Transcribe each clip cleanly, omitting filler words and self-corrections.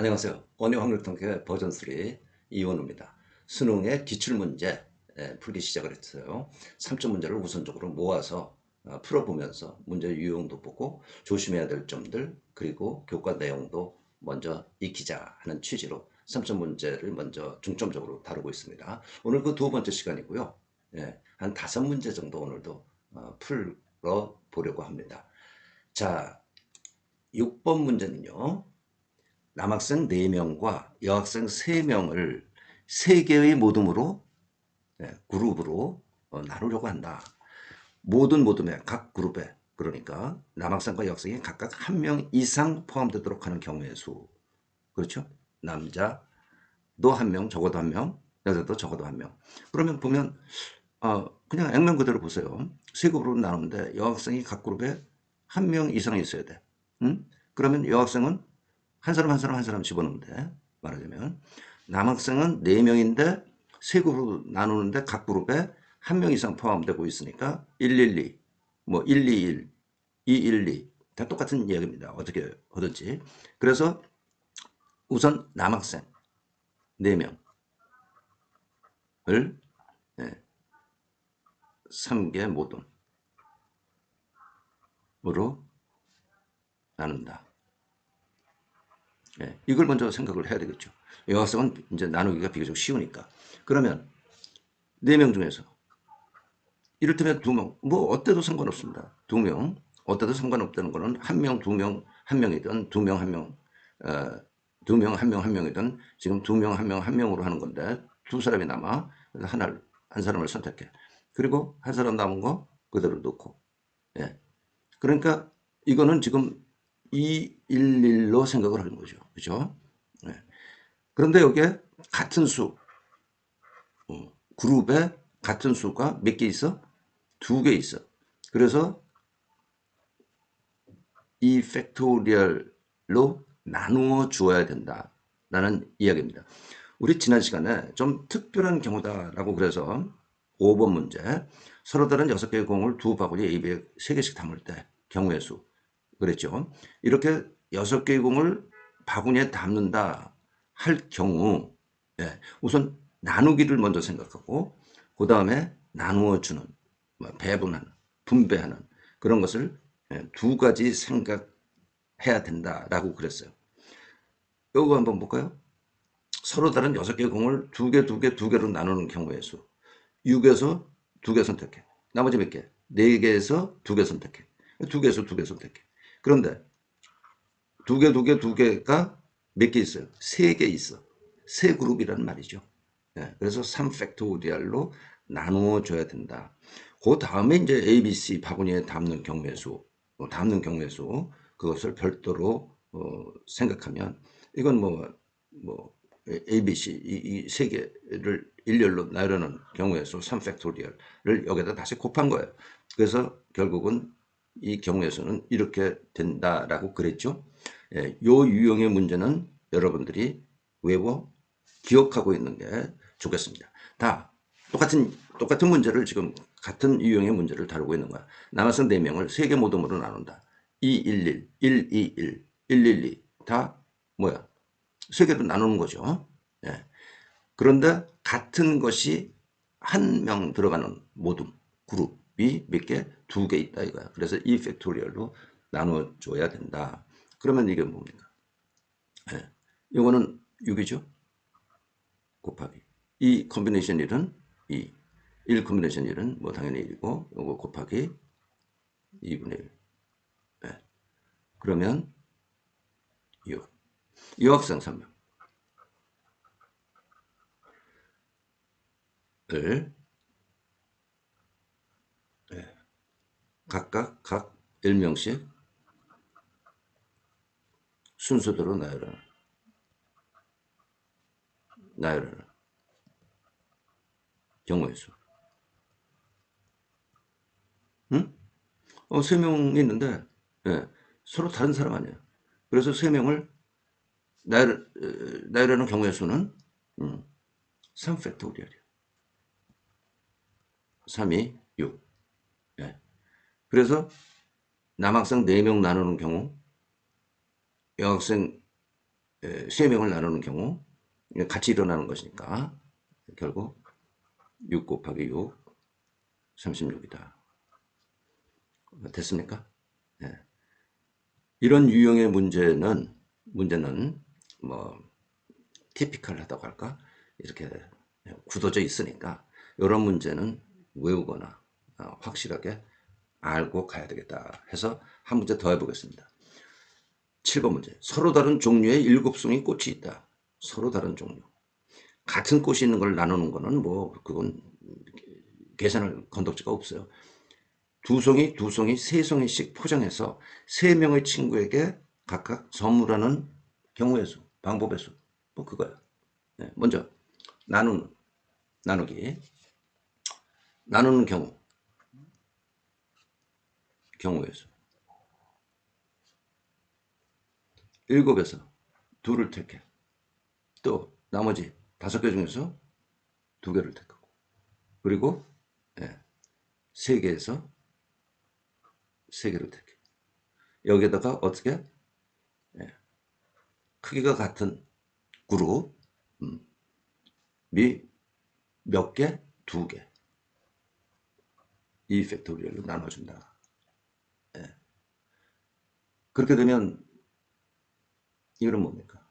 안녕하세요. 원유확률통계 버전 3 이원우입니다. 수능의 기출문제 풀기 시작을 했어요. 3점 문제를 우선적으로 모아서 풀어보면서 문제 유형도 보고 조심해야 될 점들 그리고 교과 내용도 먼저 익히자 하는 취지로 3점 문제를 먼저 중점적으로 다루고 있습니다. 오늘 그 두 번째 시간이고요. 한 5문제 정도 오늘도 풀어 보려고 합니다. 자, 6번 문제는요. 남학생 4명과 여학생 3명을 3개의 모둠으로 그룹으로 나누려고 한다. 모둠의 각 그룹에 그러니까 남학생과 여학생이 각각 1명 이상 포함되도록 하는 경우의 수. 그렇죠? 남자도 1명, 적어도 1명, 여자도 적어도 1명. 그러면 보면 그냥 액면 그대로 보세요. 3그룹으로 나누는데 여학생이 각 그룹에 1명 이상 있어야 돼. 그러면 여학생은 한 사람 한 사람 한 사람 집어넣으면 돼. 말하자면 남학생은 4명인데 3그룹으로 나누는데 각 그룹에 1명 이상 포함되고 있으니까 112, 뭐 121, 212 다 똑같은 이야기입니다. 어떻게 하든지. 그래서 우선 남학생 4명을 3개 모둠으로 나눈다. 이걸 먼저 생각을 해야 되겠죠. 여학생은 이제 나누기가 비교적 쉬우니까. 그러면 4명 중에서 이를테면 2명, 뭐 어때도 상관없습니다. 2명, 어때도 상관없다는 거는 1명, 2명, 1명이든 2명, 1명, 2명, 1명, 1명이든 지금 2명, 1명, 1명으로 하는 건데 두 사람이 남아 한 사람을 선택해. 그리고 한 사람 남은 거 그대로 놓고. 예. 그러니까 이거는 지금 211로 생각을 하는 거죠. 그죠? 예. 그런데 여기에 같은 수, 그룹에 같은 수가 몇 개 있어? 2개 있어. 그래서 이 팩토리얼로 나누어 주어야 된다라는 이야기입니다. 우리 지난 시간에 좀 특별한 경우다라고 그래서 5번 문제 서로 다른 6개의 공을 두 바구니 A에 3개씩 담을 때 경우의 수 그랬죠. 이렇게 6개의 공을 바구니에 담는다 할 경우 우선 나누기를 먼저 생각하고 그 다음에 나누어 주는 배분하는 분배하는 그런 것을 두 가지 생각해야 된다라고 그랬어요. 이거 한번 볼까요? 서로 다른 6개의 공을 2개, 2개, 2개로 나누는 경우의 수. 6에서 2개 선택해. 나머지 몇 개? 4개에서 2개 선택해. 2개에서 2개 선택해. 그런데 2개, 2개, 2개가 몇 개 있어요? 3개 있어. 세 그룹이란 말이죠. 그래서 3팩토리얼로 나누어 줘야 된다. 그 다음에 이제 A, B, C 바구니에 담는 경우의 수, 그것을 별도로 생각하면 이건 뭐 A, B, C 이 세 개를 일렬로 나누는 경우의 수 3팩토리얼을 여기다 다시 곱한 거예요. 그래서 결국은 이 경우의 수는 이렇게 된다라고 그랬죠. 요 유형의 문제는 여러분들이 외워 기억하고 있는 게 좋겠습니다. 다 똑같은 문제를 지금 같은 유형의 문제를 다루고 있는 거야. 남학생 4명을 3개 모둠으로 나눈다. 211, 121, 112 다 뭐야? 3개로 나누는 거죠. 예. 그런데 같은 것이 한 명 들어가는 모둠 그룹이 몇 개? 2개 있다 이거야. 그래서 이 팩토리얼로 나눠줘야 된다. 그러면 이게 뭡니까? 이거는 6이죠. 곱하기. 이 컨비네이션 1은 2. 1 컨비네이션 1은 뭐 당연히 1이고 이거 곱하기 2분의 1. 그러면 6. 여학생 3명을 각 1명씩 순서대로 나열하는 경우의 수. 응? 3명이 있는데 서로 다른 사람 아니에요. 그래서 3명을 나열하는 경우의 수는 3팩토리얼이에요. 3이 6. 그래서 남학생 4명 나누는 경우 여학생 세 명을 나누는 경우 같이 일어나는 것이니까 결국 6 곱하기 6 36이다. 됐습니까? 예. 이런 유형의 문제는 뭐 티피컬하다고 할까? 이렇게 굳어져 있으니까 이런 문제는 외우거나 확실하게 알고 가야 되겠다 해서 한 문제 더 해보겠습니다. 7번 문제. 서로 다른 종류의 7송이 꽃이 있다. 서로 다른 종류. 같은 꽃이 있는 걸 나누는 거는 뭐 그건 계산할 건덕지가 없어요. 두 송이, 세 송이씩 포장해서 세 명의 친구에게 각각 선물하는 경우의 수, 방법의 수. 뭐 그거야. 네, 먼저 나누기. 나누는 경우의 수. 7에서 2를 택해. 또 나머지 5개 중에서 2개를 택하고. 그리고 3개에서 3개를 택해. 여기에다가 어떻게? 크기가 같은 그룹 몇 개? 2개. 이 팩토리얼로 나눠준다. 그렇게 되면 이거는 뭡니까?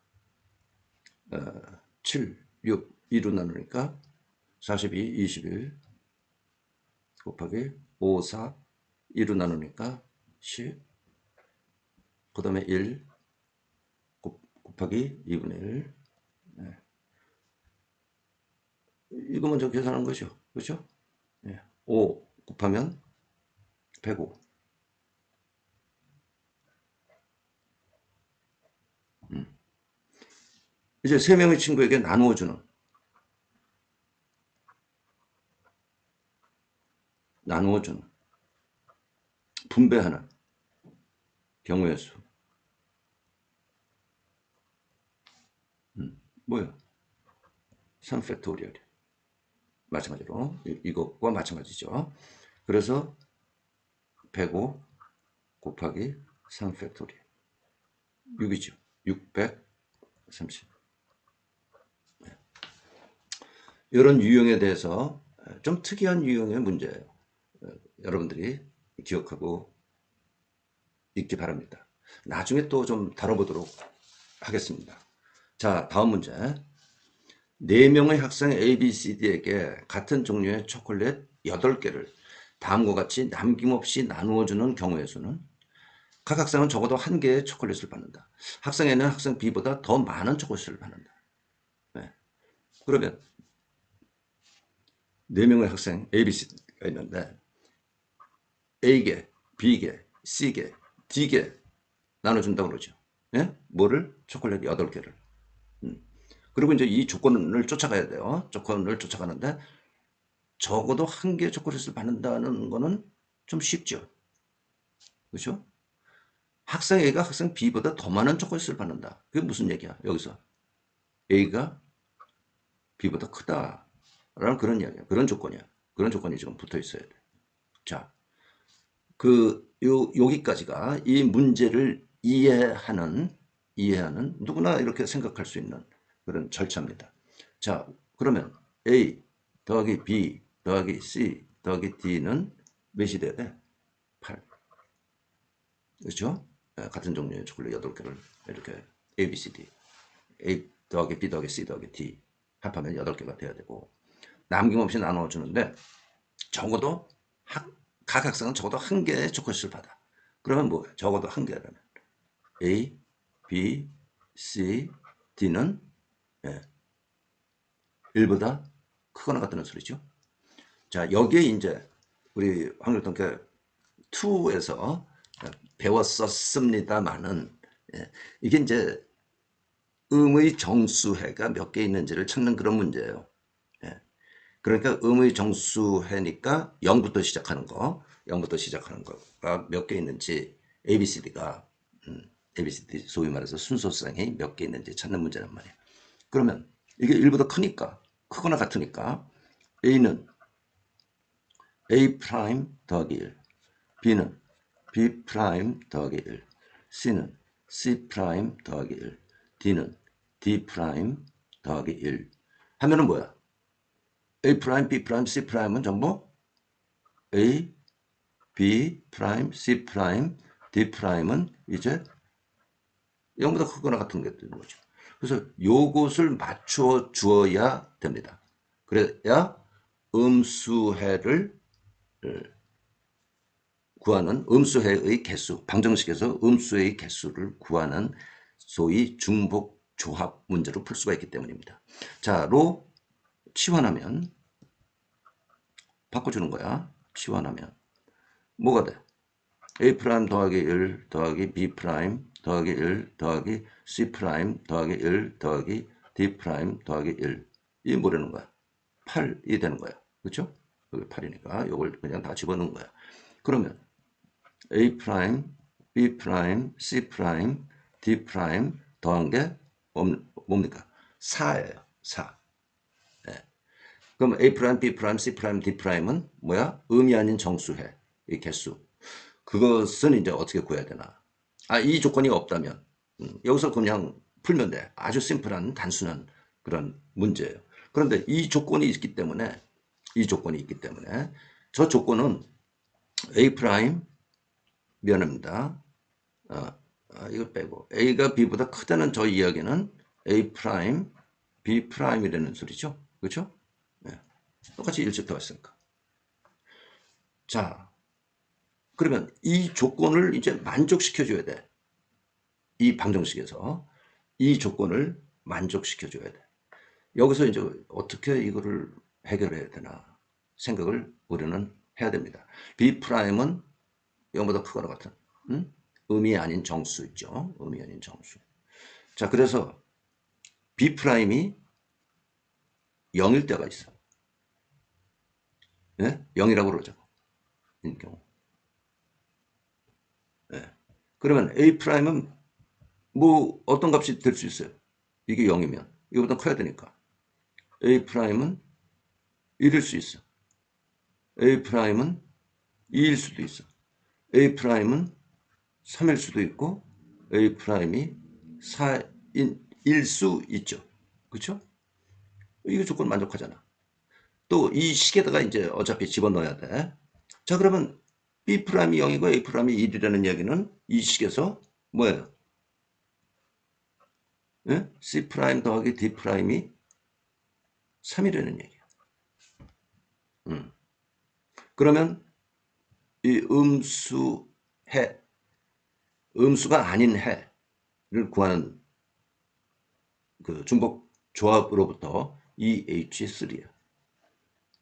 7, 6, 2로 나누니까 42, 21 곱하기 5, 4, 2로 나누니까 10, 그 다음에 1 곱하기 2분의 1. 이거 먼저 계산한 거죠. 그렇죠? 5 곱하면 105. 이제 3명의 친구에게 나누어주는 분배하는 경우의 수. 뭐야? 3팩토리얼. 마찬가지로 이것과 마찬가지죠. 그래서 105 곱하기 3팩토리얼. 6이죠. 630. 이런 유형에 대해서 좀 특이한 유형의 문제예요. 여러분들이 기억하고 있기 바랍니다. 나중에 또 좀 다뤄보도록 하겠습니다. 자, 다음 문제. 4명의 학생 A, B, C, D에게 같은 종류의 초콜릿 8개를 다음과 같이 남김없이 나누어주는 경우의 수는? 각 학생은 적어도 1개의 초콜릿을 받는다. 학생 A는 학생 B보다 더 많은 초콜릿을 받는다. 네. 그러면 4명의 학생 A, B, C가 있는데 A개, B개, C개, D개 나눠준다고 그러죠. 예? 뭐를? 초콜릿 8개를. 그리고 이제 이 조건을 쫓아가야 돼요. 조건을 쫓아가는데 적어도 1개의 초콜릿을 받는다는 거는 좀 쉽죠. 그렇죠? 학생 A가 학생 B보다 더 많은 초콜릿을 받는다. 그게 무슨 얘기야? 여기서 A가 B보다 크다라는 그런 이야기야. 그런 조건이야. 그런 조건이 지금 붙어 있어야 돼. 자, 여기까지가 이 문제를 이해하는 누구나 이렇게 생각할 수 있는 그런 절차입니다. 자, 그러면 A 더하기 B 더하기 C 더하기 D는 몇이 돼야 돼? 8. 그렇죠? 같은 종류의 초콜릿 8개를 이렇게 A, B, C, D A 더하기 B 더하기 C 더하기 D 합하면 8개가 돼야 되고 남김없이 나눠주는데 적어도 각 학생은 적어도 1개의 초콜릿을 받아. 그러면 뭐 적어도 1개라면 A, B, C, D는 1보다 크거나 같다는 소리죠. 자, 여기에 이제 우리 확률통계 2에서 배웠었습니다만은 이게 이제 음의 정수해가 몇 개 있는지를 찾는 그런 문제예요. 그러니까 음의 정수해니까 0부터 시작하는 거가 몇 개 있는지 ABCD가 ABCD 소위 말해서 순서상이 몇 개 있는지 찾는 문제란 말이에요. 그러면 이게 1보다 크거나 같으니까 A는 A 프라임 더하기 1, B는 B 프라임 더하기 1, C는 C 프라임 더하기 1, D는 D 프라임 더하기 1 하면은 뭐야? A 프라임, B 프라임, C 프라임은 전부 A, B 프라임, C 프라임, D 프라임은 이제 0보다 크거나 같은 게 되는 거죠. 그래서 요것을 맞춰 주어야 됩니다. 그래야 음수해를 구하는 음수해의 개수, 방정식에서 음수의 개수를 구하는 소위 중복 조합 문제로 풀 수가 있기 때문입니다. 자, 로 치환하면 바꿔주는 거야. 치환하면 뭐가 돼? A 프라임 더하기 1 더하기 B 프라임 더하기 1 더하기 C 프라임 더하기 1 더하기 D 프라임 더하기 1 이게 뭐라는 거야? 8이 되는 거야. 그렇죠? 여기 8이니까 이걸 그냥 다 집어넣은 거야. 그러면 A 프라임, B 프라임, C 프라임, D 프라임 더한 게 뭡니까? 4예요. 4. 네. 그럼 A 프라임, B 프라임, C 프라임, D 프라임은 뭐야? 음이 아닌 정수해. 이 개수. 그것은 이제 어떻게 구해야 되나? 아, 이 조건이 없다면 여기서 그냥 풀면 돼. 아주 심플한 단순한 그런 문제예요. 그런데 이 조건이 있기 때문에 저 조건은 A 프라임 면입니다. 이거 빼고 A가 B보다 크다는 저 이야기는 A 프라임, B 프라임이라는 소리죠. 그렇죠? 네. 똑같이 일찍 더했으니까. 자, 그러면 이 조건을 이제 만족시켜줘야 돼. 이 방정식에서 이 조건을 만족시켜줘야 돼. 여기서 이제 어떻게 이거를 해결해야 되나 생각을 우리는 해야 됩니다. B 프라임은 0보다 크거나 같은 의미 아닌 정수 있죠. 의미 아닌 정수. 자, 그래서 B 프라임이 0일 때가 있어. 네? 0이라고 그러죠. 이 경우. 네. 그러면 A 프라임은 뭐 어떤 값이 될 수 있어요. 이게 0이면 이거보다 커야 되니까. A 프라임은 1일 수 있어. A 프라임은 2일 수도 있어. A 프라임은 3일 수도 있고 A 프라임이 4일 수 있죠. 그렇죠? 이거 조건 만족하잖아. 또 이 식에다가 이제 어차피 집어넣어야 돼. 자, 그러면 B 프라임이 0이고 A 프라임이 1이라는 얘기는 이 식에서 뭐예요? 예? C 프라임 더하기 D 프라임이 3이라는 얘기야. 그러면 이 음수가 아닌 해를 구하는 그 중복 조합으로부터 EH3야.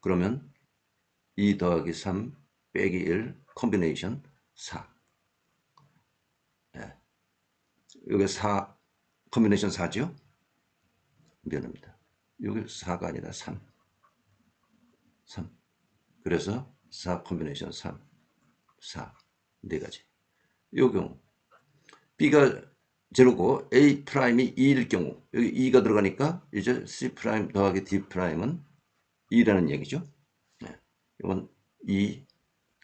그러면 2 더하기 3 빼기 1 컴비네이션 4. 네. 여기 4 컴비네이션 4죠? 미안합니다. 여기 4가 아니라 3. 3. 그래서 4 컴비네이션 3. 4. 네 가지. 요 경우 B가 제로고 A 프라임이 2일 경우 여기 2가 들어가니까 이제 C 프라임 더하기 D 프라임은 2라는 얘기죠. 네. 이건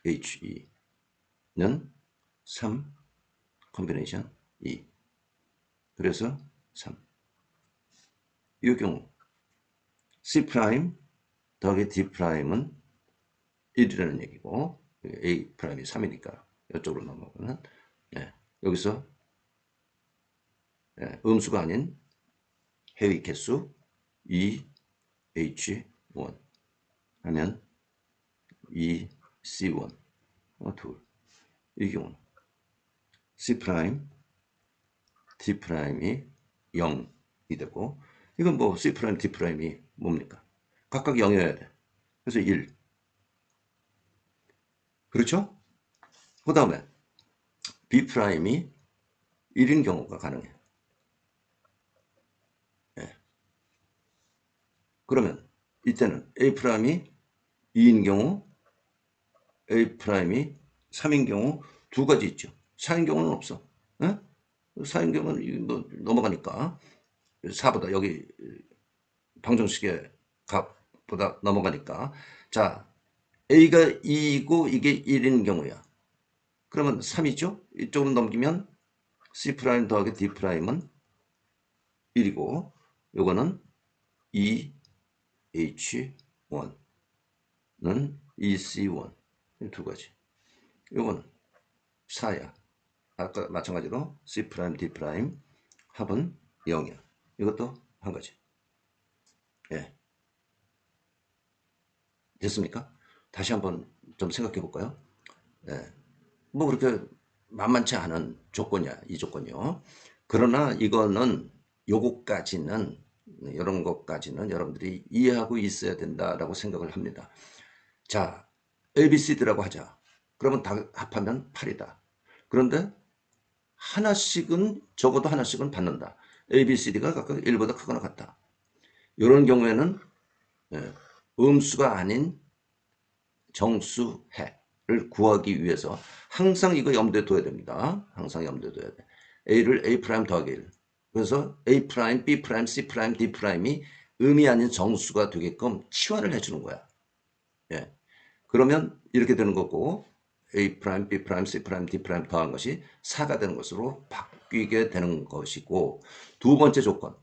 2HE는 3 컴비네이션 2. 그래서 3. 이 경우 C 프라임 더하기 D 프라임은 1이라는 얘기고 A 프라임이 3이니까 이쪽으로 넘어가면 네. 여기서 네. 음수가 아닌 해의 개수 2H1 하면 2C1 둘. 이 경우는 C 프라임 D 프라임이 0이 되고 이건 뭐 C 프라임 D 프라임이 뭡니까? 각각 0이어야 돼. 그래서 1. 그렇죠? 그 다음에 B 프라임이 1인 경우가 가능해. 네. 그러면 이때는 A 프라임이 2인 경우 A 프라임이 3인 경우 두 가지 있죠. 4인 경우는 없어. 네? 4인 경우는 뭐 넘어가니까 4보다 여기 방정식의 값보다 넘어가니까 자 A가 2이고 이게 1인 경우야. 그러면 3이죠? 이쪽으로 넘기면 C 프라임 더하기 D 프라임은 1이고 요거는 EH1는 EC1 이 두 가지. 요거는 4야. 아까 마찬가지로 C 프라임 D 프라임 합은 0이야. 이것도 한 가지. 예. 됐습니까? 다시 한번 좀 생각해 볼까요? 예. 뭐 그렇게 만만치 않은 조건이야, 이 조건이요. 그러나 이거는 요거까지는 이런 것까지는 여러분들이 이해하고 있어야 된다라고 생각을 합니다. 자, ABCD라고 하자. 그러면 다 합하면 8이다. 그런데 하나씩은 적어도 하나씩은 받는다. ABCD가 각각 1보다 크거나 같다. 이런 경우에는 예, 음수가 아닌 정수해를 구하기 위해서 항상 이거 염두에 둬야 됩니다. 항상 염두에 둬야 돼. A를 A' 더하기 1. 그래서 A', B', C', D''이 음이 아닌 정수가 되게끔 치환을 해주는 거야. 예. 그러면 이렇게 되는 거고 A', B', C', D' 더한 것이 4가 되는 것으로 바뀌게 되는 것이고 두 번째 조건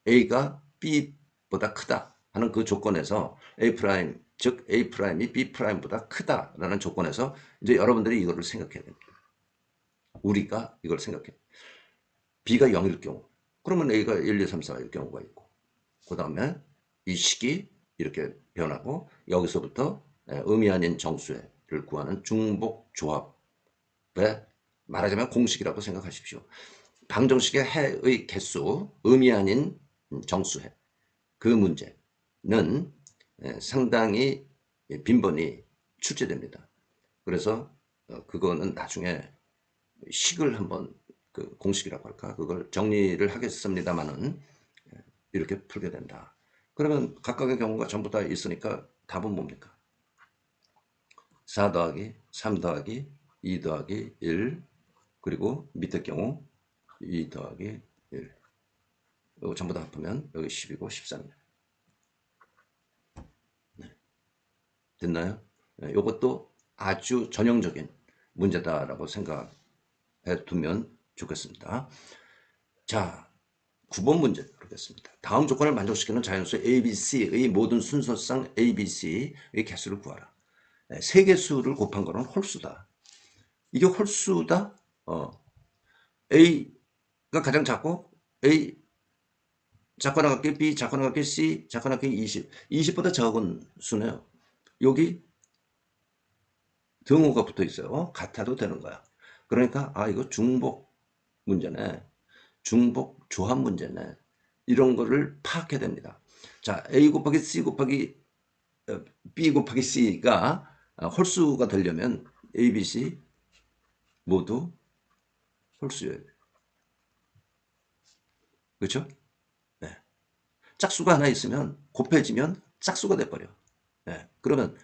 A가 B보다 크다 하는 그 조건에서 A', 즉 A'이 B'보다 크다라는 조건에서 이제 여러분들이 이거를 생각해야 됩니다. 우리가 이걸 생각해. B가 0일 경우 그러면 A가 1, 2, 3, 4일 경우가 있고 그 다음에 이 식이 이렇게 변하고 여기서부터 음이 아닌 정수를 구하는 중복 조합의 말하자면 공식이라고 생각하십시오. 방정식의 해의 개수, 음이 아닌 정수해. 그 문제는 상당히 빈번히 출제됩니다. 그래서 그거는 나중에 식을 한번 그 공식이라고 할까? 그걸 정리를 하겠습니다만은 이렇게 풀게 된다. 그러면 각각의 경우가 전부 다 있으니까 답은 뭡니까? 4 더하기 3 더하기 2 더하기 1 그리고 밑에 경우 2 더하기 1 이거 전부 다 합하면 여기 10이고 13이에요. 네. 됐나요? 네, 이것도 아주 전형적인 문제다라고 생각해 두면 좋겠습니다. 자, 9번 문제 보겠습니다. 다음 조건을 만족시키는 자연수 ABC의 모든 순서상 ABC의 개수를 구하라. 세 개수를 곱한 거는 홀수다. 이게 홀수다. A가 가장 작고 A 작거나 같게 B 작거나 같게 C 작거나 같게 20. 20보다 적은 수네요. 여기 등호가 붙어 있어요. 같아도 되는 거야. 그러니까 이거 중복 문제네. 중복 조합 문제네. 이런 거를 파악해야 됩니다. 자, A 곱하기 C 곱하기 B 곱하기 C가 홀수가 되려면 A, B, C 모두 홀수여야 돼요. 그렇죠? 네. 짝수가 하나 있으면 곱해지면 짝수가 돼버려. 네. 그러면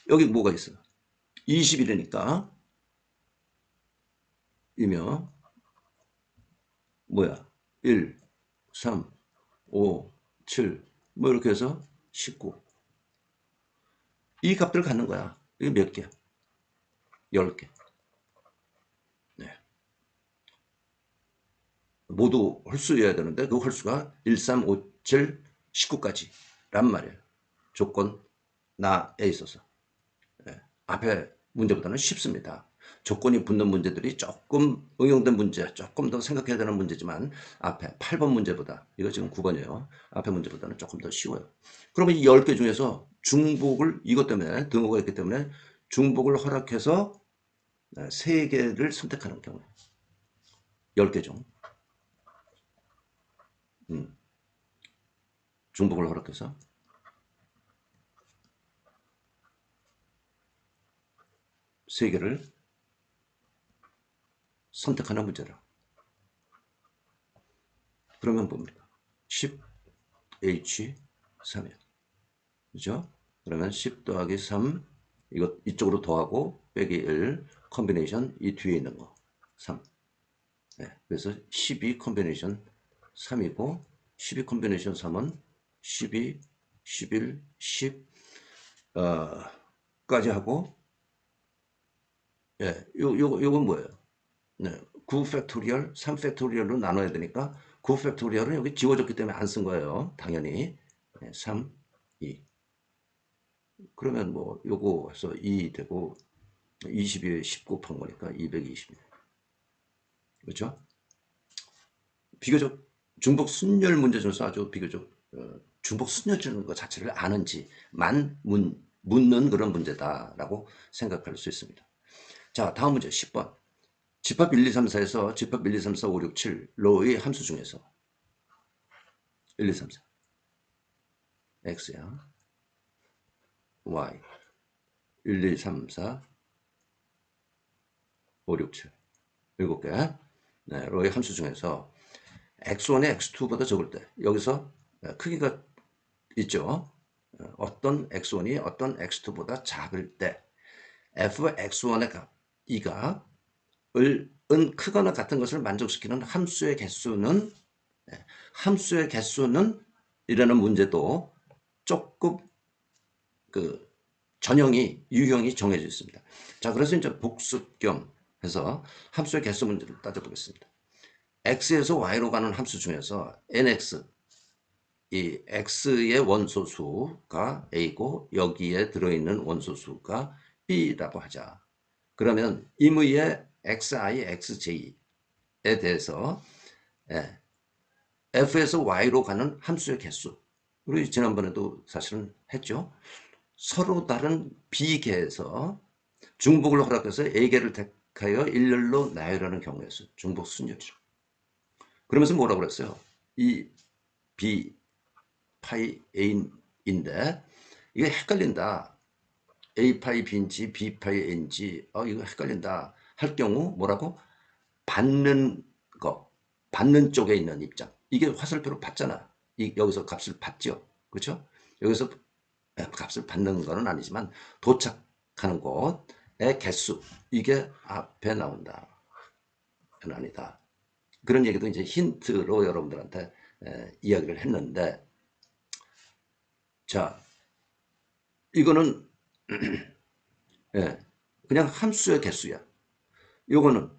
여기 뭐가 있어? 21이니까 이면 뭐야? 1, 3, 5, 7, 뭐 이렇게 해서 19. 이 값들을 갖는 거야. 이게 몇 개야? 10개. 네. 모두 홀수여야 되는데 그 홀수가 1, 3, 5, 7, 19까지 란 말이에요. 조건 나에 있어서. 네. 앞에 문제보다는 쉽습니다. 조건이 붙는 문제들이 조금 응용된 문제, 조금 더 생각해야 되는 문제지만 앞에 8번 문제보다, 이거 지금 9번이에요. 앞에 문제보다는 조금 더 쉬워요. 그러면 이 10개 중에서 중복을, 이것 때문에, 등호가 있기 때문에 중복을 허락해서 3개를 선택하는 경우. 10개 중. 중복을 허락해서. 세 개를 선택하는 문제라. 그러면 뭡니까? 10H3이요. 그죠? 그러면 10 더하기 3, 이거 이쪽으로 더하고 빼기 1, 컨비네이션 이 뒤에 있는 거 3. 네, 그래서 12 컨비네이션 3이고 12 컨비네이션 3은 12, 11, 10 까지 하고 요건 뭐예요? 네, 9 팩토리얼, 3 팩토리얼로 나눠야 되니까 9 팩토리얼은 여기 지워졌기 때문에 안 쓴 거예요. 당연히. 3, 2. 그러면 뭐 요거 해서 2 되고 22에 10 곱한 거니까 220. 그렇죠? 비교적 중복 순열 문제 중에서 아주 비교적 중복 순열이라는 것 자체를 아는지만 묻는 그런 문제다라고 생각할 수 있습니다. 자, 다음 문제 10번. 집합 1, 2, 3, 4에서 집합 1, 2, 3, 4, 5, 6, 7로의 함수 중에서 1, 2, 3, 4 x야 y 1, 2, 3, 4, 5, 6, 7 7개 네, 로의 함수 중에서 x1이 x2보다 적을 때 여기서 크기가 있죠. 어떤 x1이 어떤 x2보다 작을 때 fx1의 값, 이가 은 크거나 같은 것을 만족시키는 함수의 개수는 이라는 문제도 조금 그 전형이 유형이 정해져 있습니다. 자, 그래서 이제 복습 겸 해서 함수의 개수 문제를 따져보겠습니다. x에서 y로 가는 함수 중에서 nx 이 x의 원소수가 a고 여기에 들어있는 원소수가 b라고 하자. 그러면 임의의 xi, xj에 대해서 f에서 y로 가는 함수의 개수, 우리 지난번에도 사실은 했죠. 서로 다른 b계에서 중복을 허락해서 a계를 택하여 일렬로 나열하는 경우에서 중복 순열이죠. 그러면서 뭐라고 그랬어요? 이 b 파이 a인데 이게 헷갈린다. a 파이 b인지 b 파이 n지 이거 헷갈린다 할 경우 뭐라고? 받는 쪽에 있는 입장. 이게 화살표로 받잖아. 여기서 값을 받죠. 그렇죠? 여기서 값을 받는 거는 아니지만 도착하는 곳의 개수, 이게 앞에 나온다. 아니다. 그런 얘기도 이제 힌트로 여러분들한테 이야기를 했는데, 자, 이거는 그냥 함수의 개수야. 이거는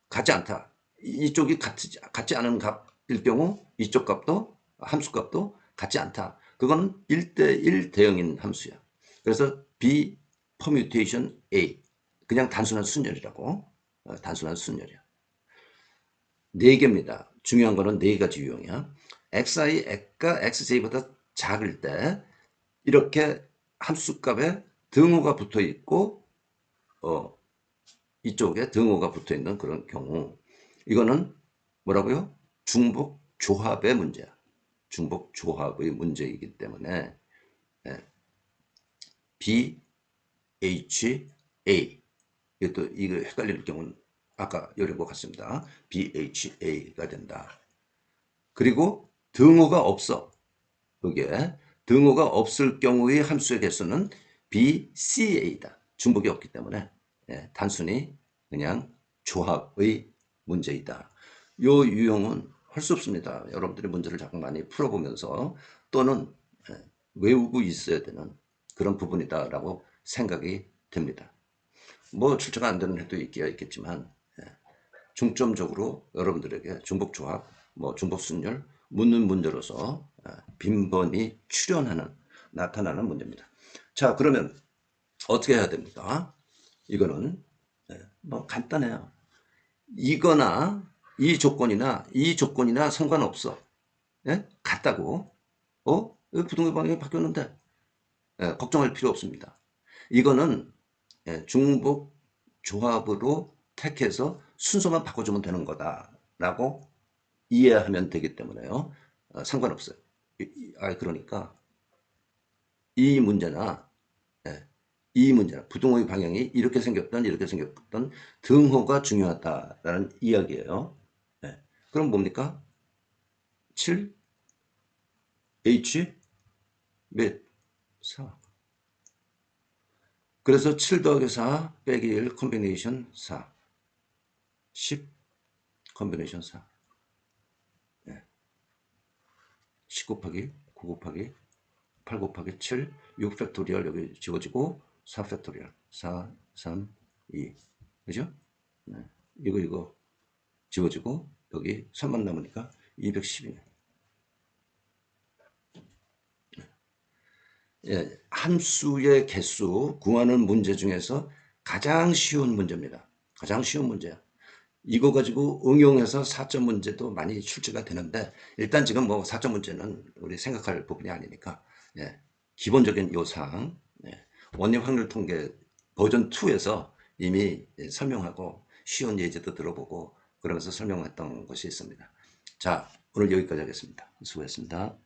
같지 않다. 이쪽이 같지 않은 값일 경우 이쪽 값도 함수 값도 같지 않다. 그거는 1대1 대응인 함수야. 그래서 B permutation A 그냥 단순한 순열이라고. 단순한 순열이야. 4개입니다. 중요한 거는 4가지 유형이야. xi가 xj보다 작을 때 이렇게 함수값에 등호가 붙어 있고 이쪽에 등호가 붙어 있는 그런 경우, 이거는 뭐라고요? 중복 조합의 문제야. 중복 조합의 문제이기 때문에 B, H, A 이거 헷갈릴 경우는 아까 이런 것 같습니다. B, H, A가 된다. 그리고 등호가 없어. 그게 등호가 없을 경우의 함수의 개수는 B, C, A다. 중복이 없기 때문에 단순히 그냥 조합의 문제이다. 요 유형은 할 수 없습니다. 여러분들이 문제를 자꾸 많이 풀어보면서 또는 외우고 있어야 되는 그런 부분이다라고 생각이 됩니다. 뭐 출제가 안 되는 해도 있겠지만 중점적으로 여러분들에게 중복조합, 뭐 중복순열, 묻는 문제로서 빈번히 나타나는 문제입니다. 자, 그러면 어떻게 해야 됩니까? 이거는 뭐 간단해요. 이거나 이 조건이나 상관없어. 같다고. 부동의 방향이 바뀌었는데 걱정할 필요 없습니다. 이거는 중복 조합으로 택해서 순서만 바꿔주면 되는 거다라고 이해하면 되기 때문에요. 상관없어요. 그러니까 이 문제나 부동의 방향이 이렇게 생겼던 등호가 중요하다라는 이야기예요. 그럼 뭡니까? 7 H 몇 4. 그래서 7 더하기 4 빼기 1 컴비네이션 4 10 컴비네이션 4 10 곱하기 9 곱하기 8 곱하기 7 6 팩토리얼 여기 지워지고 4 팩토리얼 4 3 2 그죠? 이거 지워지고 여기 3만 남으니까 212. 예, 함수의 개수 구하는 문제 중에서 가장 쉬운 문제입니다. 가장 쉬운 문제야. 이거 가지고 응용해서 4점 문제도 많이 출제가 되는데 일단 지금 뭐 4점 문제는 우리 생각할 부분이 아니니까 예, 기본적인 요상 예, 원리 확률 통계 버전 2에서 이미 설명하고 쉬운 예제도 들어보고 그러면서 설명했던 것이 있습니다. 자, 오늘 여기까지 하겠습니다. 수고했습니다.